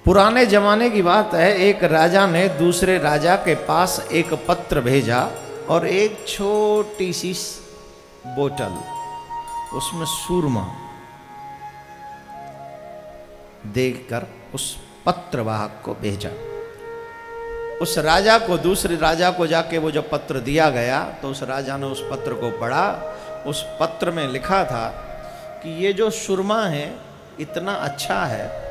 पुराने जमाने की बात है, एक राजा ने दूसरे राजा के पास एक पत्र भेजा और एक छोटी सी बोतल, उसमें सूरमा देकर उस पत्रवाहक को भेजा। उस राजा को, दूसरे राजा को जाके वो जब पत्र दिया गया तो उस राजा ने उस पत्र को पढ़ा। उस पत्र में लिखा था कि ये जो सुरमा है इतना अच्छा है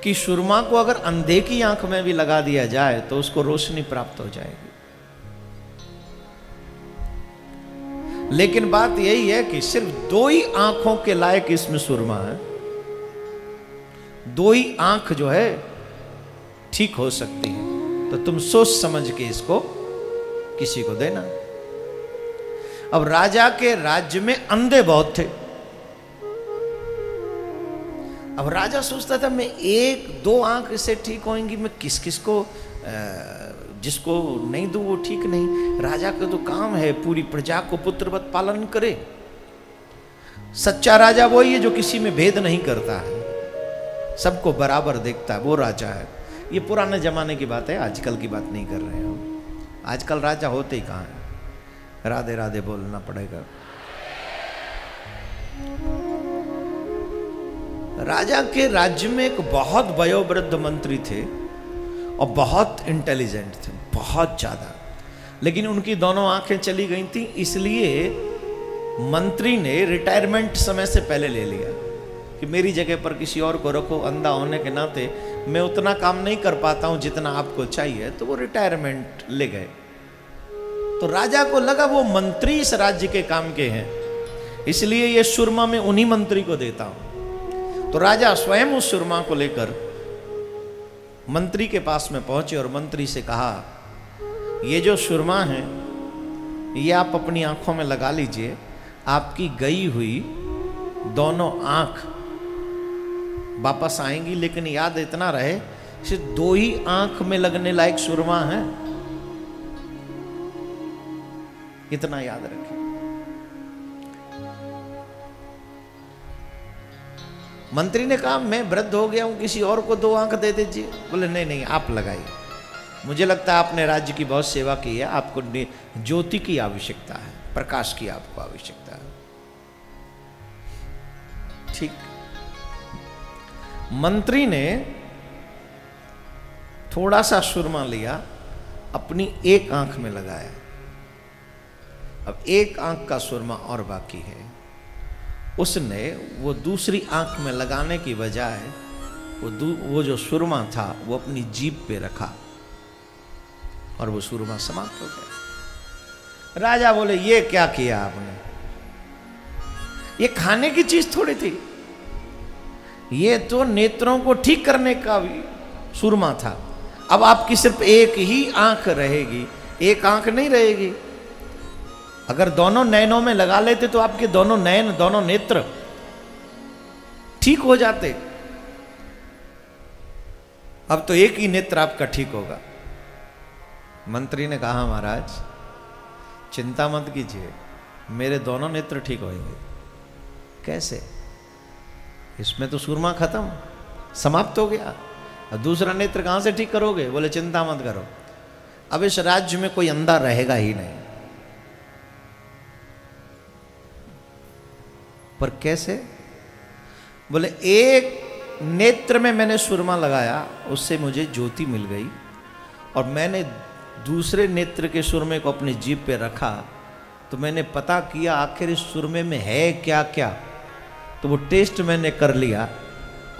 कि सुरमा को अगर अंधे की आंख में भी लगा दिया जाए तो उसको रोशनी प्राप्त हो जाएगी। लेकिन बात यही है कि सिर्फ 2 ही आंखों के लायक इसमें सुरमा है। 2 ही आंख जो है ठीक हो सकती है, तो तुम सोच समझ के इसको किसी को देना। अब राजा के राज्य में अंधे बहुत थे। अब राजा सोचता था मैं 1-2 आंख से ठीक होंगी, मैं किस किस को जिसको नहीं दूं वो ठीक नहीं। राजा का तो काम है पूरी प्रजा को पुत्रवत पालन करे। सच्चा राजा वही है जो किसी में भेद नहीं करता है, सबको बराबर देखता है, वो राजा है। ये पुराने जमाने की बात है, आजकल की बात नहीं कर रहे हैं हम। आजकल राजा होते ही कहाँ हैं, राधे राधे बोलना पड़ेगा। राजा के राज्य में एक बहुत वयोवृद्ध मंत्री थे और बहुत इंटेलिजेंट थे, बहुत ज्यादा। लेकिन उनकी दोनों आंखें चली गई थी, इसलिए मंत्री ने रिटायरमेंट समय से पहले ले लिया कि मेरी जगह पर किसी और को रखो। अंधा होने के नाते मैं उतना काम नहीं कर पाता हूं जितना आपको चाहिए, तो वो रिटायरमेंट ले गए। तो राजा को लगा वो मंत्री इस राज्य के काम के हैं, इसलिए ये सुरमा मैं उन्हीं मंत्री को देता हूं। तो राजा स्वयं उस सुरमा को लेकर मंत्री के पास में पहुंचे और मंत्री से कहा, ये जो सुरमा है ये आप अपनी आंखों में लगा लीजिए, आपकी गई हुई दोनों आंख वापस आएंगी। लेकिन याद इतना रहे, सिर्फ 2 ही आंख में लगने लायक सुरमा है, इतना याद रखें। मंत्री ने कहा मैं वृद्ध हो गया हूं, किसी और को 2 आंख दे दीजिए। बोले नहीं नहीं, आप लगाइए, मुझे लगता है आपने राज्य की बहुत सेवा की है, आपको ज्योति की आवश्यकता है, प्रकाश की आपको आवश्यकता है। ठीक। मंत्री ने थोड़ा सा सुरमा लिया, अपनी एक आंख में लगाया। अब एक आंख का सुरमा और बाकी है। उसने वो दूसरी आंख में लगाने की बजाय वो जो सुरमा था वो अपनी जीभ पे रखा और वो सुरमा समाप्त हो गया। राजा बोले ये क्या किया आपने, ये खाने की चीज थोड़ी थी, ये तो नेत्रों को ठीक करने का भी सुरमा था। अब आपकी सिर्फ एक ही आंख रहेगी, एक आंख नहीं रहेगी। अगर दोनों नयनों में लगा लेते तो आपके दोनों नयन, दोनों नेत्र ठीक हो जाते। अब तो एक ही नेत्र आपका ठीक होगा। मंत्री ने कहा महाराज चिंता मत कीजिए, मेरे दोनों नेत्र ठीक होंगे। कैसे? इसमें तो सुरमा खत्म, समाप्त हो गया। और दूसरा नेत्र कहां से ठीक करोगे? बोले चिंता मत करो, अब इस राज्य में कोई अंधा रहेगा ही नहीं। पर कैसे? बोले एक नेत्र में मैंने सुरमा लगाया, उससे मुझे ज्योति मिल गई, और मैंने दूसरे नेत्र के सुरमे को अपनी जीभ पे रखा तो मैंने पता किया आखिर इस सुरमे में है क्या क्या। तो वो टेस्ट मैंने कर लिया।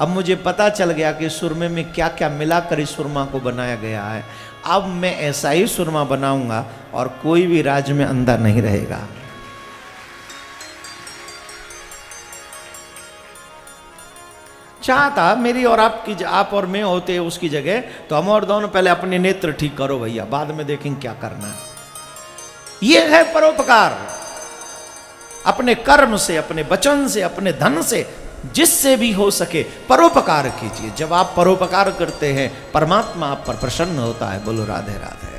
अब मुझे पता चल गया कि सुरमे में क्या क्या मिलाकर इस सुरमा को बनाया गया है। अब मैं ऐसा ही सुरमा बनाऊंगा और कोई भी राज्य में अंधा नहीं रहेगा। चाहता मेरी और आपकी, आप और मैं होते उसकी जगह तो हम और दोनों पहले अपने नेत्र ठीक करो भैया, बाद में देखेंगे क्या करना है। यह है परोपकार। अपने कर्म से, अपने वचन से, अपने धन से, जिससे भी हो सके परोपकार कीजिए। जब आप परोपकार करते हैं परमात्मा आप पर प्रसन्न होता है। बोलो राधे राधे।